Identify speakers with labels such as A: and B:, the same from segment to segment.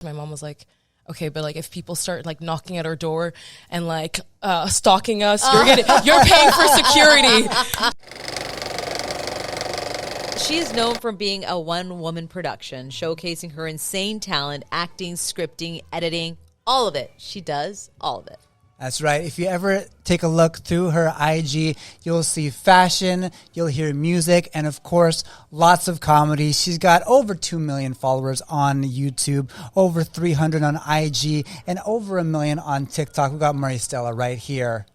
A: My mom was like, okay, but like if people start like knocking at our door and like stalking us, you're paying for security.
B: She is known for being a one-woman production, showcasing her insane talent, acting, scripting, editing, all of it. She does all of it.
C: That's right. If you ever take a look through her IG, you'll see fashion, you'll hear music, and of course, lots of comedy. She's got over 2 million followers on YouTube, over 300 on IG, and over 1 million on TikTok. We've got Marie Stella right here.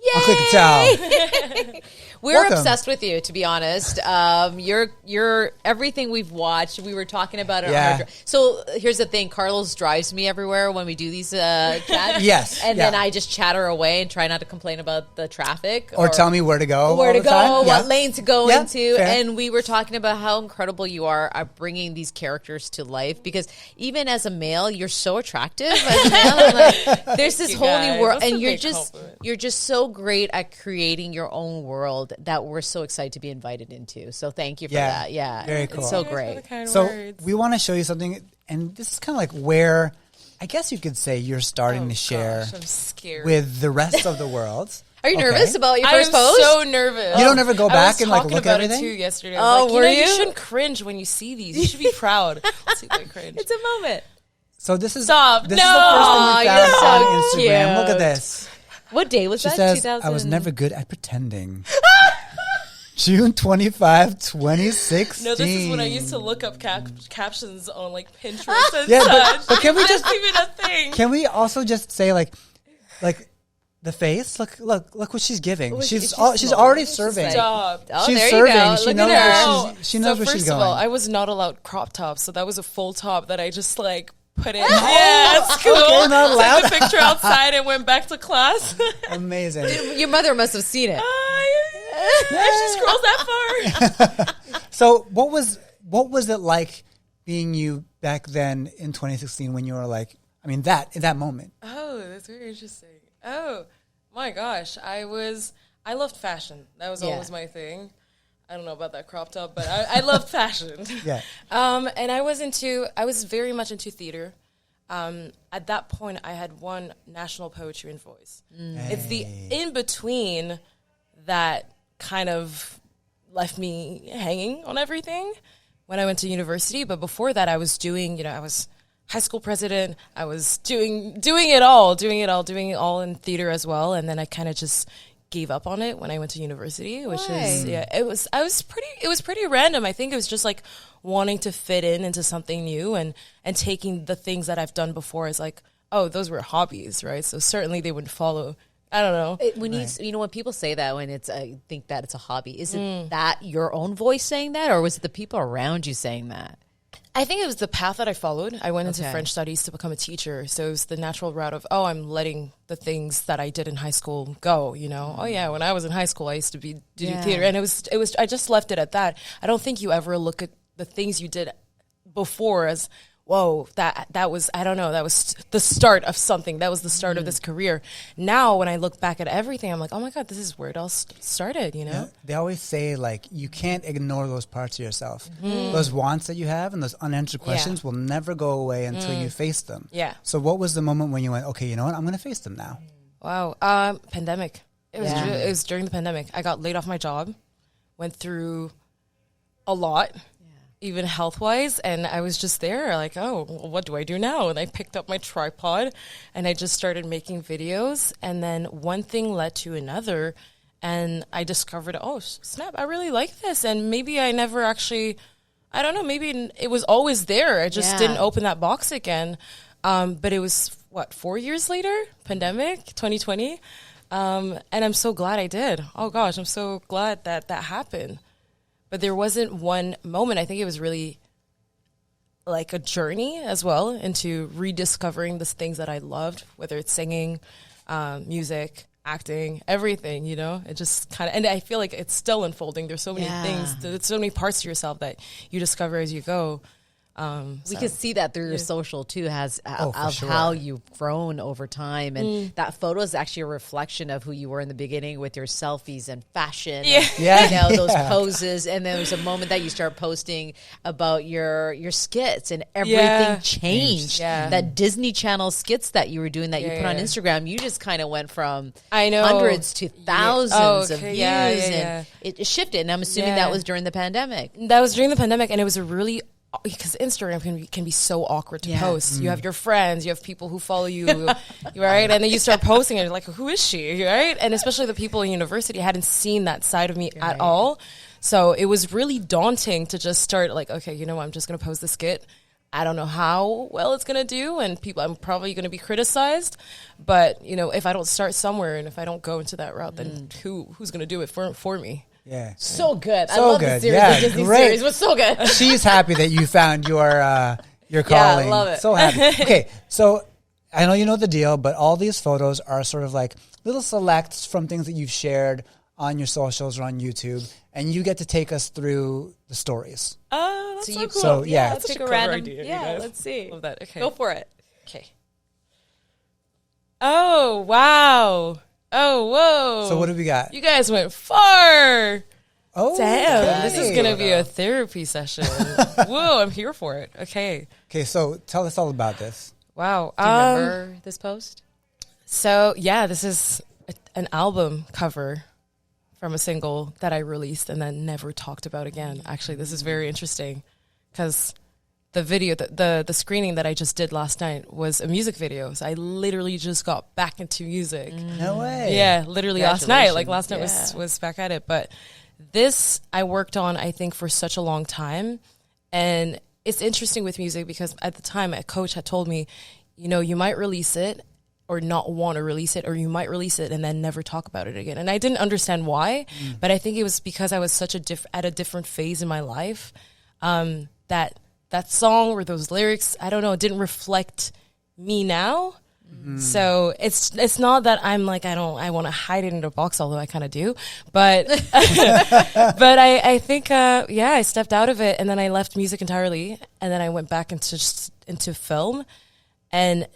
B: Yay!
C: Quick to tell.
B: We're
C: Welcome.
B: obsessed with you, to be honest. You're everything we've watched. We were talking about it.
C: Yeah.
B: On our so here's the thing: Carlos drives me everywhere when we do these chats.
C: Yes,
B: and
C: yeah.
B: then I just chatter away and try not to complain about the traffic
C: Or tell me where to go.
B: where
C: all
B: to
C: the time.
B: go,
C: Yeah.
B: what lane to go
C: Yeah,
B: into.
C: fair.
B: And we were talking about how incredible you are at bringing these characters to life, because even as a male, you're so attractive. As a male, I'm like, there's this
A: you
B: whole
A: guys.
B: new world,
A: That's a
B: and
A: big compliment.
B: you're just so great at creating your own world that we're so excited to be invited into. So thank you for
C: Yeah,
B: that. Yeah,
C: very cool.
B: It's so
A: You guys are
B: great.
A: the kind
C: So
A: words.
C: we want to show you something, and this is kind of like where I guess you could say you're starting to share
A: Gosh, I'm scared.
C: with the rest of the world.
B: Are you
C: Okay.
B: nervous about your
A: I'm
B: first post?
A: so nervous.
C: You don't ever go back
A: I was
C: and, like,
A: talking
C: look at
A: about
C: everything?
A: it too yesterday. I
B: Oh,
A: was like,
B: were
A: you
B: you?
A: shouldn't cringe when you see these. You should be proud. Let's see if I cringe.
B: It's a moment.
C: So this is
A: Stop.
C: This
A: No.
C: is the first thing we
B: You're
C: found
B: so
C: on Instagram.
B: cute.
C: Look at this.
B: What day was
C: She
B: that?
C: says,
B: 2000.
C: I was never good at pretending. June 25, 2016.
A: No, this is when I used to look up captions on like Pinterest and
C: Yeah,
A: such.
C: but can we
A: That's
C: just-
A: even a thing?
C: Can we also just say like the face? Look what she's giving. She's already serving.
A: Stop.
B: Oh,
C: She's
B: there
C: serving.
B: you go.
C: She
B: Look
C: knows
B: at her.
C: where she knows where she's
A: First of all,
C: going.
A: I was not allowed crop tops, so that was a full top that I just like put in. Yeah, it's cool.
C: Okay, not allowed.
A: Took the picture outside and went back to class.
C: Amazing.
B: Your mother must have seen it.
A: If she scrolls that far.
C: So what was it like being you back then in 2016 when you were like, I mean, in that moment?
A: Oh, that's very interesting. Oh my gosh, I loved fashion. That was always my thing. I don't know about that crop top, but I loved fashion.
C: Yeah.
A: And I was very much into theater. At that point, I had won National Poetry and Voice. It's the in between that kind of left me hanging on everything when I went to university. But before that, I was doing, I was high school president. I was doing it all in theater as well. And then I kind of just gave up on it when I went to university, which is, it was pretty random. I think it was just like wanting to fit into something new and taking the things that I've done before as like, oh, those were hobbies, right? So certainly they wouldn't follow. I don't know.
B: When people say that, when it's, I think that it's a hobby, is it that your own voice saying that, or was it the people around you saying that?
A: I think it was the path that I followed. I went into
B: Okay.
A: French studies to become a teacher. So it was the natural route of, I'm letting the things that I did in high school go, Oh yeah, when I was in high school, I used to do theater. And it was, I just left it at that. I don't think you ever look at the things you did before as, whoa, that was, I don't know, that was the start of something. That was the start of this career. Now, when I look back at everything, I'm like, oh my God, this is where it all started,
C: Yeah, they always say, like, you can't ignore those parts of yourself. Those wants that you have and those unanswered questions will never go away until you face them.
A: Yeah.
C: So what was the moment when you went, okay, you know what, I'm going to face them now?
A: Wow. Pandemic. It was during the pandemic. I got laid off my job, went through a lot, even health-wise, and I was just there like, oh, well, what do I do now? And I picked up my tripod, and I just started making videos, and then one thing led to another, and I discovered, oh, snap, I really like this, and maybe I never actually, I don't know, maybe it was always there. I just didn't open that box again, but it was, 4 years later? Pandemic, 2020, and I'm so glad I did. Oh, gosh, I'm so glad that happened. But there wasn't one moment. I think it was really like a journey as well into rediscovering the things that I loved, whether it's singing, music, acting, everything, It just kind of, and I feel like it's still unfolding. There's so many things, there's so many parts to yourself that you discover as you go.
B: We can see that through your social too, of
C: sure.
B: how you've grown over time, and that photo is actually a reflection of who you were in the beginning with your selfies and fashion, and, those poses. And then there's a moment that you start posting about your skits, and everything changed. That Disney Channel skits that you were doing that you put on Instagram, you just kind of went from hundreds to thousands of views, and it shifted. And I'm assuming that was during the pandemic.
A: That was during the pandemic, and it was a really, because Instagram can be so awkward to post. You have your friends, you have people who follow you, right? And then you start posting, and you're like, who is she, right? And especially the people in university hadn't seen that side of me at all. So it was really daunting to just start like, okay, you know what, I'm just going to post the skit. I don't know how well it's going to do, and I'm probably going to be criticized. But, you know, if I don't start somewhere, and if I don't go into that route, then who's going to do it for me?
C: Yeah.
B: So good.
C: So
B: I love
C: good.
B: the series.
C: Yeah,
B: The Disney
C: great.
B: series was so good.
C: She's happy that you found your calling.
B: I love it.
C: So happy. Okay, so I know you know the deal, but all these photos are sort of like little selects from things that you've shared on your socials or on YouTube, and you get to take us through the stories.
A: Oh, that's so cool.
C: So, yeah.
B: Let's take a
A: Clever
B: random.
A: idea, you
B: Yeah,
A: guys.
B: let's see.
A: Love that. Okay.
B: Go for it.
A: Okay. Oh, wow. Oh, whoa.
C: So what do we got?
A: You guys went far.
C: Oh,
A: Damn, this is
C: okay.
A: going to be a therapy session. Whoa, I'm here for it. Okay.
C: Okay, so tell us all about this.
A: Wow.
B: Do you remember this post?
A: So, yeah, this is an album cover from a single that I released and then never talked about again. Actually, this is very interesting because the video, the screening that I just did last night was a music video. So I literally just got back into music.
C: No way.
A: Yeah, literally last night. Like last night
B: Yeah.
A: was back at it. But this I worked on, I think, for such a long time. And it's interesting with music because at the time a coach had told me, you know, you might release it or not want to release it, or you might release it and then never talk about it again. And I didn't understand why, but I think it was because I was such at a different phase in my life, that song or those lyrics, I don't know, it didn't reflect me now. So it's not that I'm like, I want to hide it in a box, although I kind of do, but, but I think, I stepped out of it and then I left music entirely. And then I went back into film. And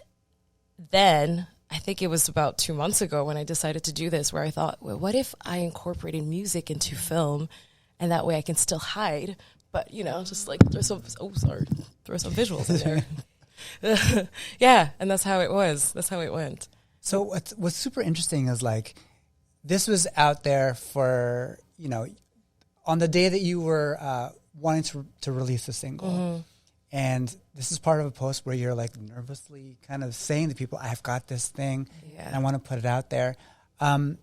A: then I think it was about 2 months ago when I decided to do this, where I thought, well, what if I incorporated music into film, and that way I can still hide, but, you know, just like throw some visuals in there. Yeah, and that's how it was. That's how it went.
C: So what's super interesting is like this was out there for, you know, on the day that you were wanting to release the single. And this is part of a post where you're like nervously kind of saying to people, I've got this thing and I want to put it out there. And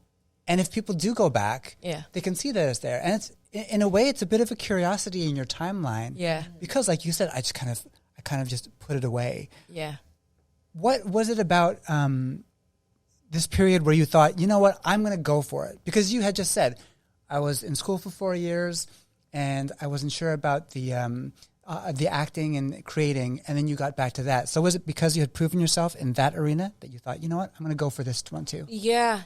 C: if people do go back, they can see that it's there. And it's in a way, it's a bit of a curiosity in your timeline.
A: Yeah.
C: Because like you said, I kind of just put it away.
A: Yeah.
C: What was it about this period where you thought, you know what, I'm going to go for it? Because you had just said, I was in school for 4 years and I wasn't sure about the acting and creating, and then you got back to that. So was it because you had proven yourself in that arena that you thought, you know what, I'm going to go for this one too?
A: Yeah.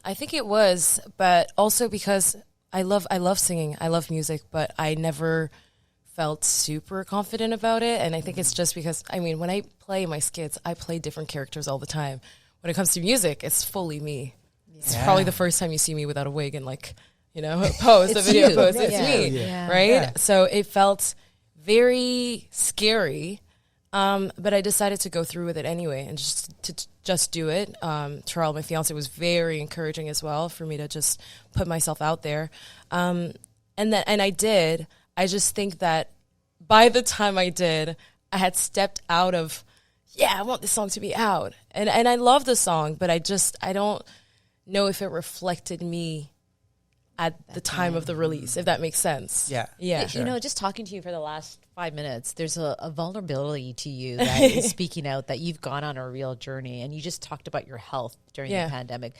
A: I think it was, but also because I love singing. I love music, but I never felt super confident about it. And I think it's just because, I mean, when I play my skits, I play different characters all the time. When it comes to music, it's fully me. Yeah. It's probably the first time you see me without a wig and like, you know, pose, the video
B: you.
A: pose.
B: Yeah.
A: It's me, right? Yeah. So it felt very scary, but I decided to go through with it anyway and just do it. Charles, my fiancé, was very encouraging as well for me to just put myself out there, and I did. I just think that by the time I did, I had stepped out of, I want this song to be out, and I love the song, but I don't know if it reflected me at the time of the release, if that makes sense.
C: Yeah.
B: Sure. You know, just talking to you for the last 5 minutes, there's a vulnerability to you that is speaking out, that you've gone on a real journey, and you just talked about your health during the pandemic.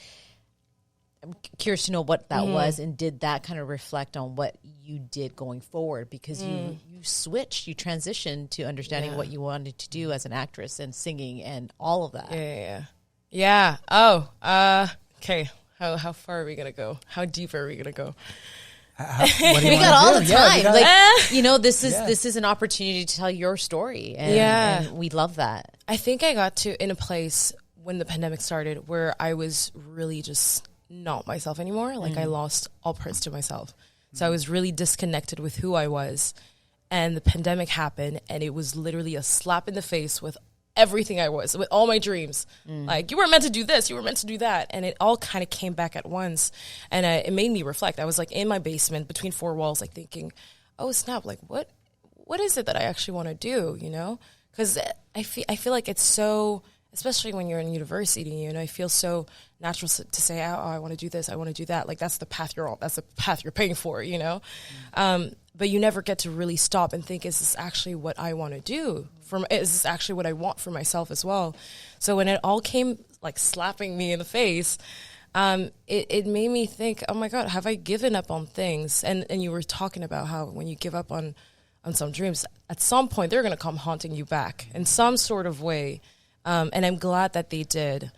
B: I'm curious to know what that was, and did that kind of reflect on what you did going forward? Because you switched, you transitioned to understanding what you wanted to do as an actress and singing and all of that.
A: Yeah. Oh, okay. How far are we going to go? How deep are we going to go?
C: What do you
B: we got all the time.
C: Yeah,
B: this is an opportunity to tell your story. And we love that.
A: I think I got to in a place when the pandemic started where I was really just not myself anymore. Like I lost all parts to myself. So I was really disconnected with who I was. And the pandemic happened, and it was literally a slap in the face with everything I was, with all my dreams. Like, you were meant to do this, you were meant to do that. And it all kind of came back at once. And it made me reflect. I was like in my basement between four walls, like thinking, oh, snap, like what is it that I actually want to do, you know? Because I feel like it's so, especially when you're in university, you know, I feel so natural to say, oh, I want to do this, I want to do that. Like, that's the path you're on, that's the path you're paying for, you know? But you never get to really stop and think, is this actually what I want to do? Is this actually what I want for myself as well? So when it all came like slapping me in the face, it made me think, oh my God, have I given up on things? And you were talking about how when you give up on some dreams, at some point they're going to come haunting you back in some sort of way. And I'm glad that they did.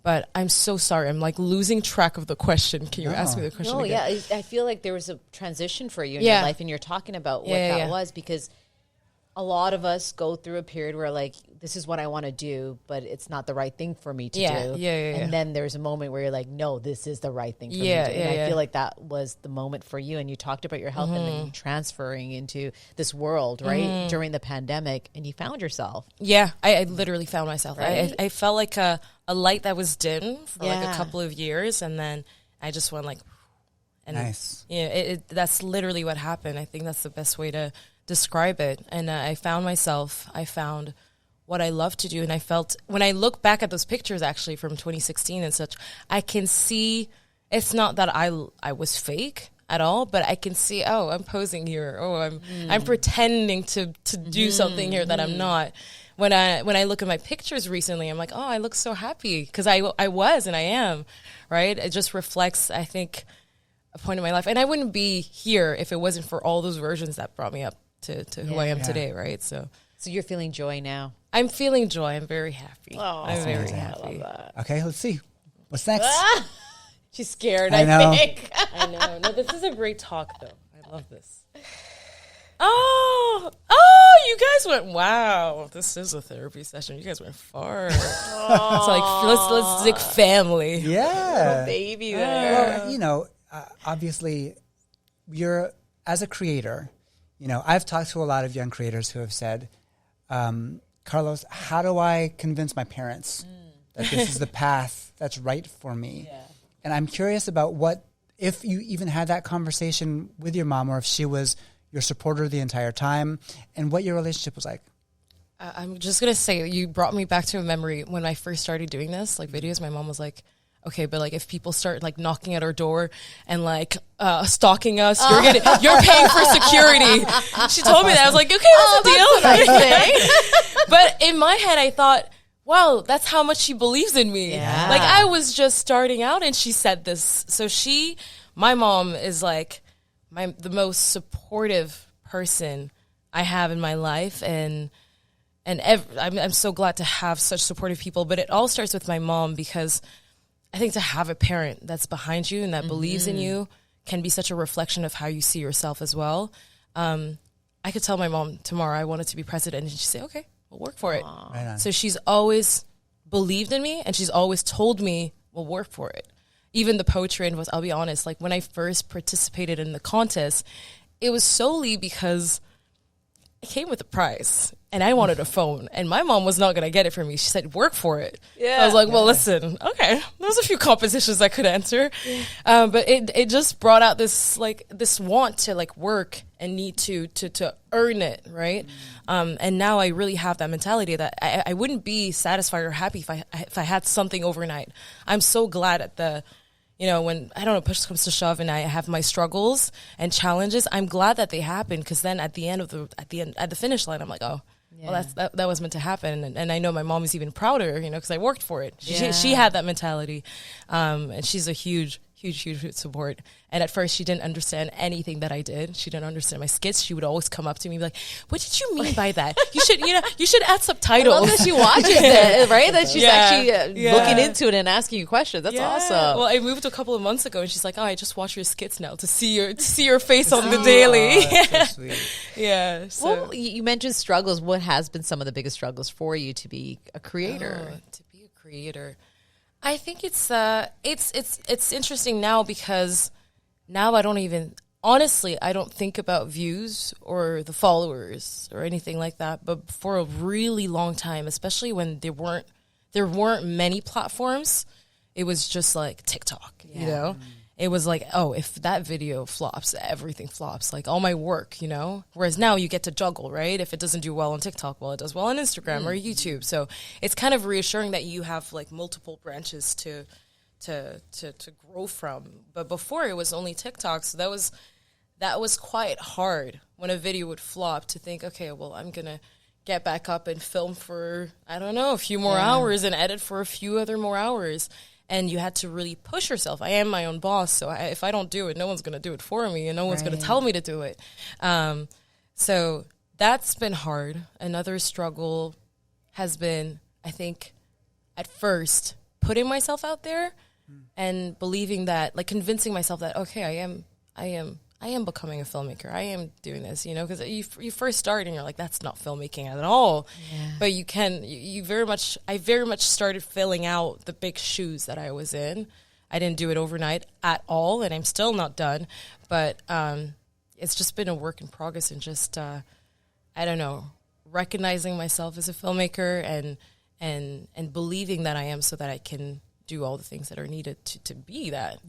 A: But I'm so sorry. I'm like losing track of the question. Can you ask me the question again?
B: Yeah. I feel like there was a transition for you in your life, and you're talking about what that was, because a lot of us go through a period where like, this is what I want to do, but it's not the right thing for me to do. And then there's a moment where you're like, no, this is the right thing for me to do. And I feel like that was the moment for you. And you talked about your health and then you transferring into this world, right? During the pandemic, and you found yourself. Yeah,
A: I literally found myself.
B: Right?
A: I felt like a light that was dim for like a couple of years. And then I just went like, and
C: nice.
A: Yeah, that's literally what happened. I think that's the best way to describe it. And I found myself. I found what I love to do. And I felt, when I look back at those pictures actually from 2016 and such, I can see it's not that I was fake at all, but I can see, oh, I'm posing here. Oh, I'm pretending to do something here that I'm not. When I look at my pictures recently, I'm like, oh, I look so happy because I was and I am, right? It just reflects, I think, a point in my life. And I wouldn't be here if it wasn't for all those versions that brought me up to who I am today, right? So
B: you're feeling joy now.
A: I'm feeling joy. I'm very happy.
B: Oh,
A: I'm very happy.
B: I love that.
C: Okay, let's see. What's next?
B: She's scared,
C: I know.
B: think.
A: I know. No, this is a great talk, though. I love this. Oh, you guys went, wow, this is a therapy session. You guys went far. It's like, let's dig family.
C: Yeah.
B: Little baby there.
C: Well, you know, obviously, you're, as a creator, you know, I've talked to a lot of young creators who have said, Carlos, how do I convince my parents that this is the path that's right for me? Yeah. And I'm curious about if you even had that conversation with your mom, or if she was your supporter the entire time, and what your relationship was like.
A: I'm just going to say, you brought me back to a memory when I first started doing this, like videos. My mom was like, okay, but like if people start like knocking at our door and like stalking us, you're paying for security. She told me that. I was like, okay, that's a deal. But in my head, I thought, wow, that's how much she believes in me. Yeah. Like I was just starting out and she said this. So my mom is like the most supportive person I have in my life. And I'm so glad to have such supportive people. But it all starts with my mom, because I think to have a parent that's behind you and that believes in you can be such a reflection of how you see yourself as well. I could tell my mom tomorrow I wanted to be president, and she'd say, okay, we'll work for it. Right. So she's always believed in me, and she's always told me, we'll work for it. Even the poetry, and I'll be honest, like when I first participated in the contest, it was solely because it came with a prize. And I wanted a phone, and my mom was not going to get it for me. She said, work for it. Yeah. I was like, well, listen, okay. There's a few compositions I could answer. Yeah. But it just brought out this want to like work and need to earn it. Right. And now I really have that mentality that I wouldn't be satisfied or happy if I had something overnight. I'm so glad at when, I don't know, push comes to shove and I have my struggles and challenges, I'm glad that they happen, because then at the finish line, I'm like, oh, well, that was meant to happen. And I know my mom is even prouder, because I worked for it. She had that mentality. And she's a huge, huge support. And at first, she didn't understand anything that I did. She didn't understand my skits. She would always come up to me and be like, "What did you mean by that? You should add subtitles."
B: I love that she watches it, right? That she's actually looking into it and asking you questions. That's awesome.
A: Well, I moved a couple of months ago, and she's like, "Oh, I just watch your skits now to see your face on the daily."
C: That's so sweet.
A: Yeah. So.
B: Well, you mentioned struggles. What has been some of the biggest struggles for you to be a creator?
A: To be a creator, I think it's interesting now because now I don't think about views or the followers or anything like that. But for a really long time, especially when there weren't many platforms, it was just like TikTok, you know? It was like, oh, if that video flops, everything flops, like all my work, you know? Whereas now you get to juggle, right? If it doesn't do well on TikTok, well, it does well on Instagram or YouTube. So it's kind of reassuring that you have like multiple branches to grow from. But before it was only TikTok, so that was quite hard when a video would flop to think, okay, well, I'm going to get back up and film for, I don't know, a few more hours and edit for a few other more hours. And you had to really push yourself. I am my own boss, so if I don't do it, no one's going to do it for me, and no one's going to tell me to do it. So that's been hard. Another struggle has been, I think, at first, putting myself out there and believing that, like convincing myself that, okay, I am becoming a filmmaker. I am doing this, you know, because you first start and you're like, that's not filmmaking at all. Yeah. But I very much started filling out the big shoes that I was in. I didn't do it overnight at all, and I'm still not done. But it's just been a work in progress, and just, I don't know, recognizing myself as a filmmaker and believing that I am, so that I can do all the things that are needed to be that.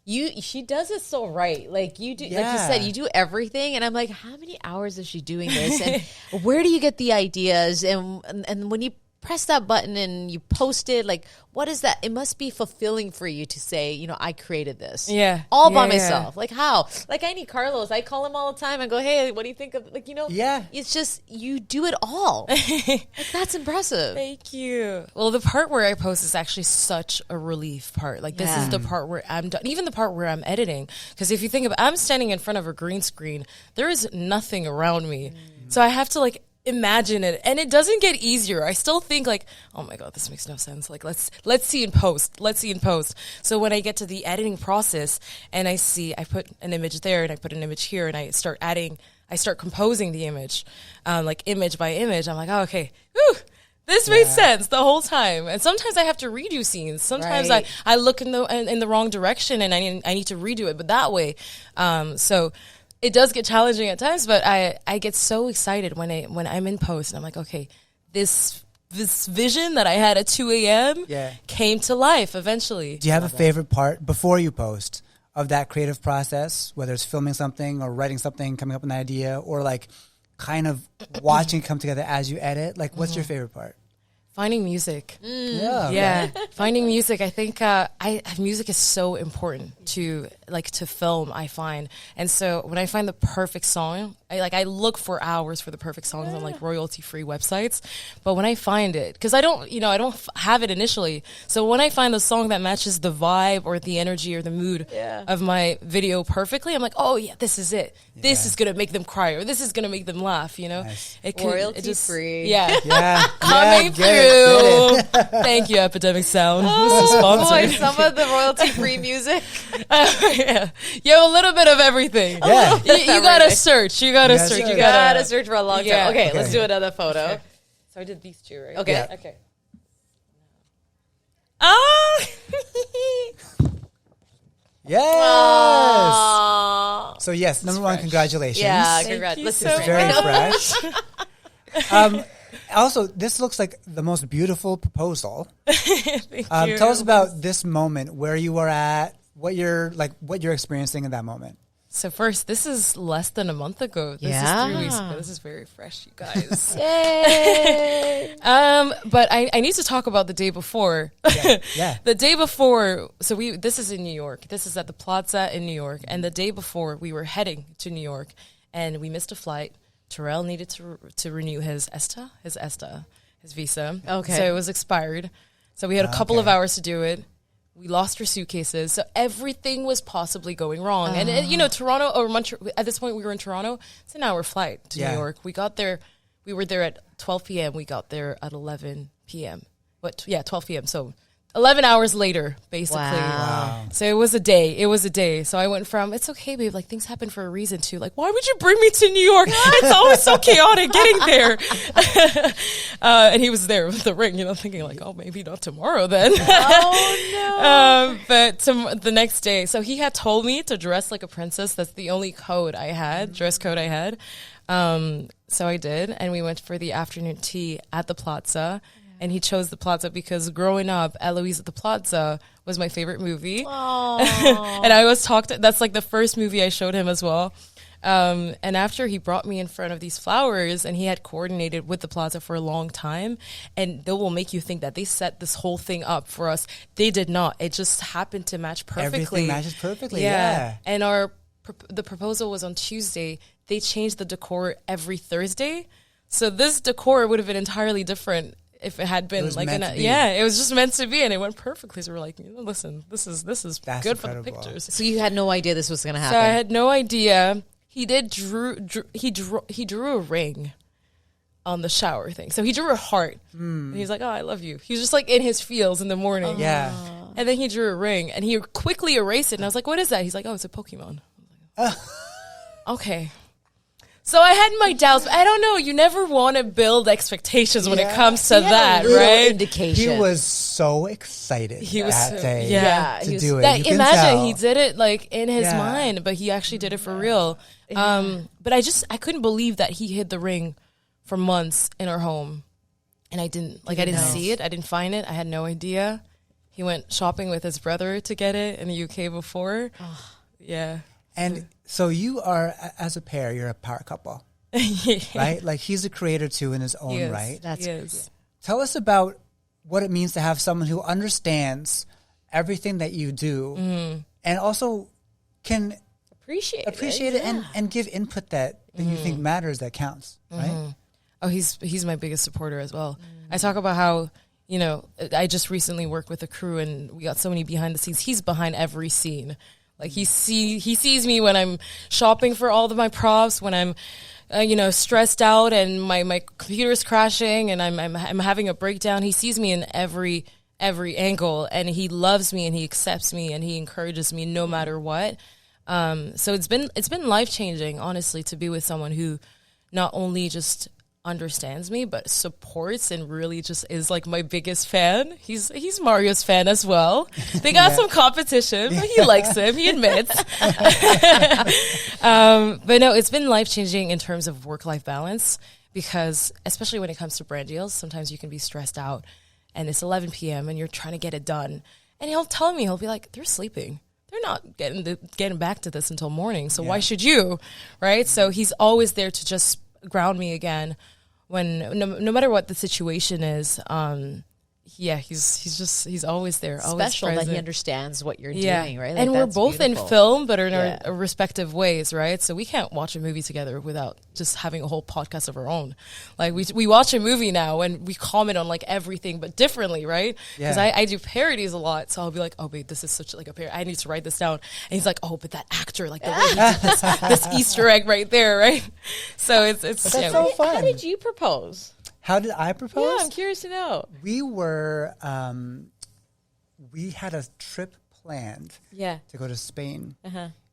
B: She does it so right. Like you do, like you said, you do everything, and I'm like, how many hours is she doing this? And where do you get the ideas? And when you press that button and you post it, like, what is that? It must be fulfilling for you to say, you know, I created this. All by myself. Like how? Like I need Carlos. I call him all the time and go, hey, what do you think of, like, you know? It's just, you do it all. Like, that's impressive.
A: Thank you. Well, the part where I post is actually such a relief part. Like this is the part where I'm done. Even the part where I'm editing. Because if you think of it, I'm standing in front of a green screen. There is nothing around me. So I have to like imagine it, and it doesn't get easier. I still think like, oh my god, this makes no sense. Like let's see in post. So when I get to the editing process and I put an image there and I put an image here and I start composing the image, like image by image. I'm like, oh, okay, whew, this made sense the whole time. And sometimes I have to redo scenes. Sometimes I look in the wrong direction and I need to redo it, but that way. So it does get challenging at times, but I get so excited when I'm in post and I'm like, okay, this vision that I had at 2 a.m. came to life eventually.
C: Do you have a favorite part before you post of that creative process, whether it's filming something or writing something, coming up with an idea, or like kind of watching it come together as you edit? Like, what's your favorite part?
A: Finding music. Finding music. I think music is so important to film, I find. And so when I find the perfect song, I look for hours for the perfect songs on like royalty-free websites. But when I find it, because I don't have it initially. So when I find the song that matches the vibe or the energy or the mood of my video perfectly, I'm like, oh yeah, this is it. This is gonna make them cry, or this is gonna make them laugh. You know,
C: nice.
B: Royalty-free.
A: Coming through. Thank you, Epidemic Sound.
B: Boy, some of the royalty-free music.
A: A little bit of everything. You gotta search. You gotta
B: search for a long time. Okay, let's do another photo.
A: Okay. So I did these two, right?
B: Okay.
C: Yeah.
A: Okay. Oh!
C: Yes.
B: Aww.
C: So yes, number one, congratulations.
B: Yeah, congrats.
A: Thank you
C: It's
A: so
C: very
A: much.
C: fresh. Also, this looks like the most beautiful proposal.
A: Thank you.
C: Tell us about this moment, where you were at, what you're experiencing in that moment.
A: So first, this is less than a month ago. This is 3 weeks ago. This is very fresh, you guys.
B: Yay!
A: But I need to talk about the day before.
C: Yeah.
A: The day before, so this is in New York. This is at the Plaza in New York. And the day before, we were heading to New York, and we missed a flight. Terrell needed to renew his visa.
B: Okay.
A: So it was expired. So we had a couple of hours to do it. We lost our suitcases. So everything was possibly going wrong. And, you know, Toronto or Montreal, at this point we were in Toronto. It's an hour flight to New York. We got there. We were there at 12 p.m. We got there at 11 p.m. 12 p.m. So 11 hours later, basically.
B: Wow.
A: So it was a day. So I went from, it's okay, babe, like things happen for a reason, to like, why would you bring me to New York? It's always so chaotic getting there. And he was there with the ring, you know, thinking like, oh, maybe not tomorrow then.
B: Oh, no.
A: But the next day, so he had told me to dress like a princess. That's the only code I had, dress code I had. So I did, and we went for the afternoon tea at the Plaza. And he chose the Plaza because growing up, Eloise at the Plaza was my favorite movie. And I always that's like the first movie I showed him as well. And after he brought me in front of these flowers, and he had coordinated with the Plaza for a long time, and they will make you think that they set this whole thing up for us. They did not. It just happened to match perfectly.
C: Everything matches perfectly, yeah.
A: And the proposal was on Tuesday. They changed the decor every Thursday. So this decor would have been entirely different if it had been like it was just meant to be, and it went perfectly. So we're like, listen, this is That's good incredible. For the pictures.
B: So you had no idea this was going to happen.
A: So I had no idea. He drew a ring on the shower thing. So he drew a heart. And he's like, oh, I love you. He was just like in his feels in the morning.
C: Yeah.
A: And then he drew a ring, and he quickly erased it. And I was like, what is that? He's like, oh, it's a Pokemon. Okay. So I had my doubts. I don't know. You never want to build expectations when it comes to that, right?
B: Indication.
C: He was so excited that day to do it.
A: Imagine he did it like in his mind, but he actually did it for real. But I couldn't believe that he hid the ring for months in our home, and I didn't see it. I didn't find it. I had no idea. He went shopping with his brother to get it in the UK before. Yeah.
C: And so you are, as a pair, you're a power couple, right? Like he's a creator too in his own right.
B: That's good.
C: Tell us about what it means to have someone who understands everything that you do and also can appreciate it and give input that you think matters, that counts, right?
A: Oh, he's my biggest supporter as well. I talk about how, you know, I just recently worked with a crew, and we got so many behind the scenes. He's behind every scene. Like he sees me when I'm shopping for all of my props, when I'm, stressed out and my computer's crashing and I'm having a breakdown. He sees me in every angle, and he loves me and he accepts me and he encourages me no matter what. So it's been life-changing, honestly, to be with someone who not only just understands me but supports and really just is like my biggest fan. He's Mario's fan as well. They got some competition, but he likes him, he admits. But no, it's been life-changing in terms of work-life balance, because especially when it comes to brand deals, sometimes you can be stressed out and it's 11 p.m. and you're trying to get it done, and he'll be like, they're sleeping. They're not getting back to this until morning, so why should you, right? So he's always there to just ground me again when no matter what the situation is. He's always there, always
B: special
A: present.
B: that he understands what you're doing, right? Like,
A: and we're both beautiful. In film, but in our respective ways, right? So we can't watch a movie together without just having a whole podcast of our own. Like we watch a movie now and we comment on like everything, but differently, right? Because I do parodies a lot, so I'll be like, oh babe, this is such like a parody. I need to write this down. And he's like, oh, but that actor, like the way he did this Easter egg right there, right? So it's
C: that's so fun.
B: How did you propose?
C: How did I propose?
B: Yeah, I'm curious to know.
C: We were, we had a trip planned to go to Spain.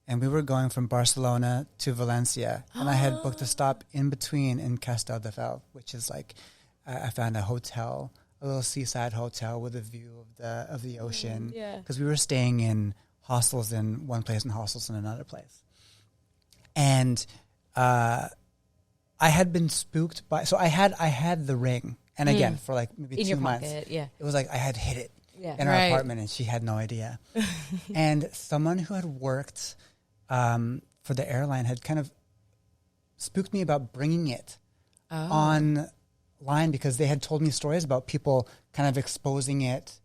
C: And we were going from Barcelona to Valencia. And I had booked a stop in between in Castelldefels, which is like, I found a hotel, a little seaside hotel with a view of the ocean. Because we were staying in hostels in one place and hostels in another place. And I had been spooked by, so I had the ring, and again for like maybe
B: in
C: 2 months.
B: Pocket,
C: it was like I had hid it in our apartment, and she had no idea. And someone who had worked for the airline had kind of spooked me about bringing it online, because they had told me stories about people kind of exposing it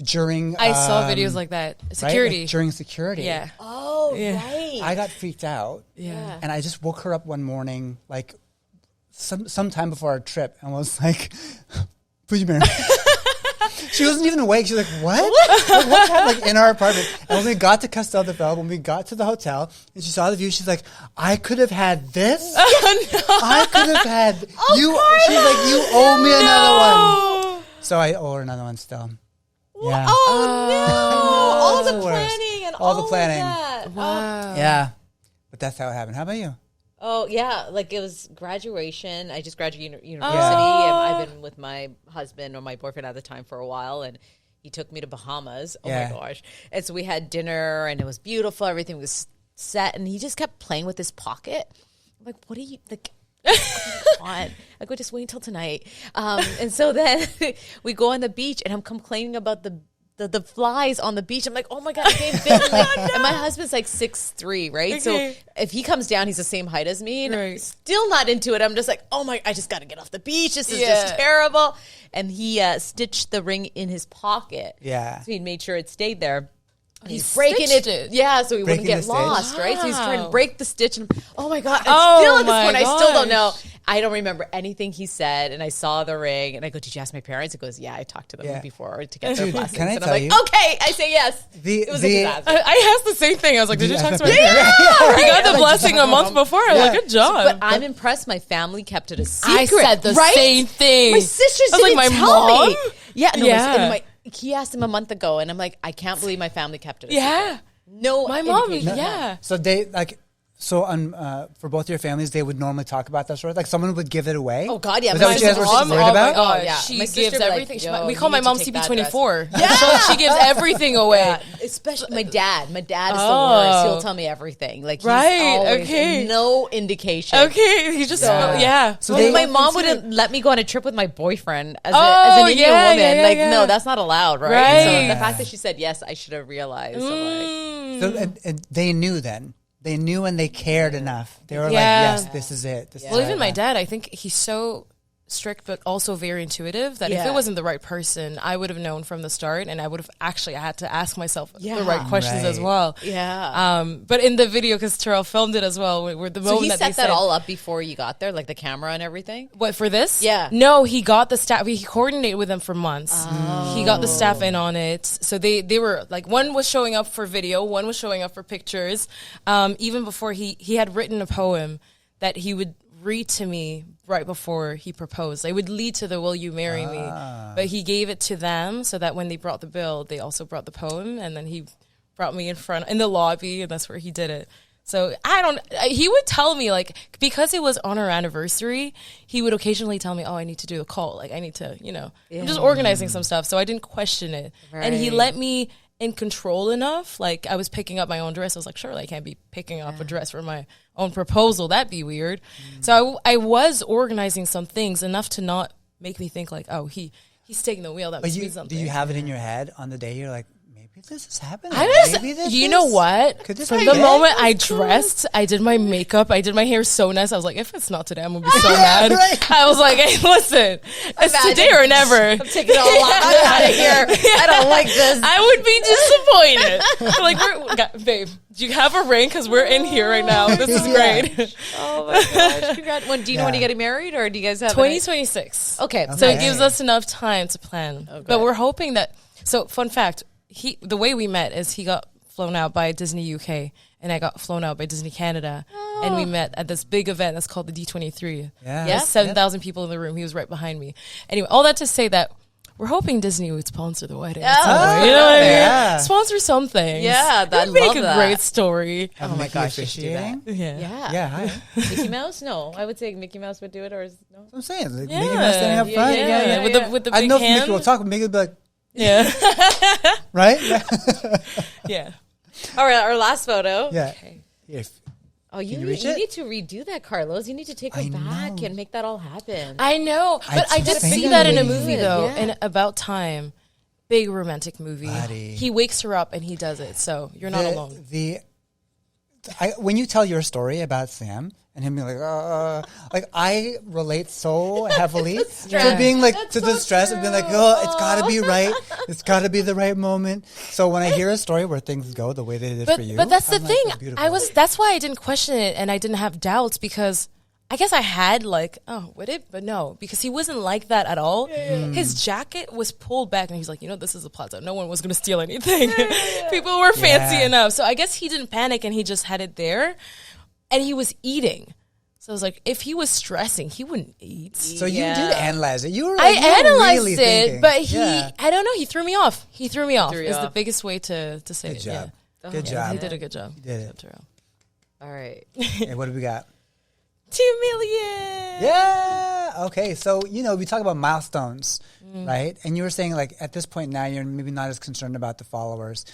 C: during.
A: I saw videos like that. Security.
C: Right? Like during security.
A: Yeah.
B: Oh, right.
C: I got freaked out.
A: Yeah.
C: And I just woke her up one morning, like some time before our trip, and was like, would you marry me? She wasn't even awake. She was like, what? What happened? Like in our apartment. And when we got to Castel de Fel, when we got to the hotel, and she saw the view, she's like, I could have had this. I could have had you. She's like, you owe me another one. So I owe her another one still. Yeah.
B: Oh no! All the planning and all the planning. Of that.
A: Wow.
C: Yeah. But that's how it happened. How about you?
B: Oh yeah, like it was graduation. I just graduated university, and I've been with my husband or my boyfriend at the time for a while, and he took me to Bahamas. Oh my gosh! And so we had dinner, and it was beautiful. Everything was set, and he just kept playing with his pocket. I'm like, what are you like? On. I go, just wait until tonight. And so then we go on the beach, and I'm complaining about the flies on the beach. I'm like, oh my God, I can't fit. And my husband's like 6'3", right? Okay. So if he comes down, he's the same height as me. And I'm still not into it. I'm just like, oh my, I just got to get off the beach. This is just terrible. And he stitched the ring in his pocket.
C: Yeah.
B: So he made sure it stayed there.
A: He's breaking it.
B: Yeah, so he
C: breaking
B: wouldn't get lost, right? So he's trying to break the stitch. And oh my God. Still at this point, I still don't know. I don't remember anything he said. And I saw the ring. And I go, did you ask my parents? He goes, yeah, I talked to them before to get their blessings. And I'm like, okay. I say yes. It was a disaster.
A: I asked the same thing. I was like, did you talk to my parents? He got the blessing a month before. I'm like, good job.
B: But I'm impressed. My family kept it a secret.
A: I said the same thing.
B: My sisters didn't
A: my
B: tell
A: mom?
B: me. Yeah. No, he asked him a month ago. And I'm like, I can't believe my family kept it a secret. No,
A: my mom.
B: indication.
A: Yeah.
C: So they like. So for both your families, they would normally talk about that sort of like someone would give it away.
B: Oh God, yeah.
C: Was that what you guys were worried about?
A: Oh yeah, she gives everything. We call my mom CB24. Yeah, she gives everything away. Yeah.
B: Especially my dad. My dad is the worst. He'll tell me everything. Like he's always no indication.
A: Okay, he just
C: So
B: my mom wouldn't let me go on a trip with my boyfriend as an Indian woman. No, that's not allowed, right? So the fact that she said yes, I should have realized.
C: And they knew then. They knew and they cared enough. They were like, yes, this is it.
A: Well, even my dad, I think he's so strict but also very intuitive that if it wasn't the right person, I would have known from the start, and I would have actually had to ask myself the right questions as well.
B: Yeah.
A: But in the video, because Terrell filmed it as well, where the moment
B: he
A: that
B: set that all up before you got there, like the camera and everything.
A: What, for this?
B: Yeah.
A: No, he got the staff. He coordinated with them for months. He got the staff in on it. So they were like, one was showing up for video, one was showing up for pictures. Even before he had written a poem that he would read to me right before he proposed. It would lead to the "Will you marry me?" But he gave it to them so that when they brought the bill, they also brought the poem, and then he brought me in the lobby, and that's where he did it. So he would tell me, like, because it was on our anniversary, he would occasionally tell me, oh, I need to do a call. Like, I need to, I'm just organizing some stuff. So I didn't question it. Right. And he let me in control enough. Like, I was picking up my own dress. I was like, surely I can't be picking up a dress for my own proposal. That'd be weird. So I was organizing some things enough to not make me think like, oh, he's taking the wheel. That must mean something.
C: Do you have it in your head on the day you're like, maybe this is happening?
A: Know what? From the moment I dressed, I did my makeup, I did my hair so nice. I was like, if it's not today, I'm going to be so mad. Right. I was like, hey, listen, it's today or never.
B: I'm taking it all out of here. I don't like this.
A: I would be disappointed. Babe, do you have a ring? Because we're in here right now. This is great.
B: Oh my gosh. Congrats. Do you know when you're getting married, or do you guys have
A: 2026.
B: Okay.
A: So it gives us enough time to plan. Okay. But we're hoping that, so fun fact, the way we met is he got flown out by Disney UK and I got flown out by Disney Canada. And we met at this big event that's called the D23.
C: Yeah.
A: There's 7,000 people in the room. He was right behind me. Anyway, all that to say that we're hoping Disney would sponsor the wedding. You know what I mean? Sponsor something.
B: Yeah, that'd
A: make a great story.
C: Oh my gosh, we should do that.
A: Yeah.
B: Mickey Mouse? No, I would say Mickey Mouse would do it, or no?
C: I'm saying, like, Mickey Mouse standing up front.
A: Yeah. With the big
C: I know if
A: hand.
C: Mickey will talk, Mickey will be like,
A: yeah.
C: right?
B: Yeah. All right, our last photo.
C: Yeah.
B: Okay. You need to redo that, Carlos. You need to take her back and make that all happen.
A: I know. But I did see that in a movie, though, in About Time. Big romantic movie.
C: Buddy.
A: He wakes her up and he does it, so you're not alone.
C: When you tell your story about Sam and him being like I relate so heavily to being like to the stress and being like, oh, it's got to be right. It's got to be the right moment. So when I hear a story where things go the way they did for you.
A: But that's the thing. That's why I didn't question it and I didn't have doubts, because I guess I had like, oh, would it? But no, because he wasn't like that at all. His jacket was pulled back and he's like, this is a plaza. No one was going to steal anything. People were fancy enough. So I guess he didn't panic and he just had it there. And he was eating. So I was like, if he was stressing, he wouldn't eat.
C: So you did analyze it.
A: I analyzed really it, but I don't know. He threw me off. Is the biggest way to say it.
C: Job.
A: Yeah.
C: Good job.
A: He did a good job.
C: He did it.
B: All right.
C: Hey, what do we got?
A: 2 million.
C: Yeah. Okay. So, we talk about milestones, right? And you were saying like at this point now, you're maybe not as concerned about the followers,